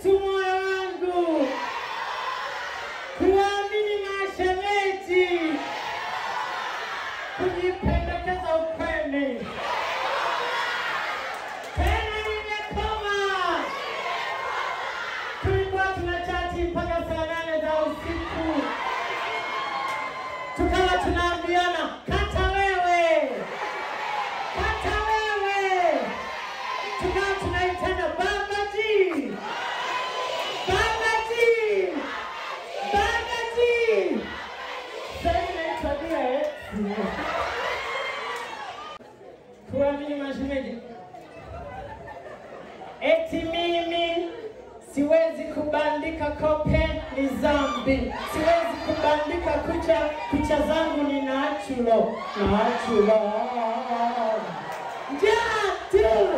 tu moyo wangu kuamini mashemeji, kujipendekeza upende. Tena nimekoma. Tulikuwa tunachati mpaka saa 8 za usiku. Tukawa tunaambiana, kata wewe. Kata wewe. Tukawa tunaitana Babaji. Babaji. Babaji. Sasa inaitwa dia kuamini mashemeji. Eti mimi siwezi kubandika kope, ni zambi. Siwezi kubandika kucha zangu ni natural. Natural. Jatu.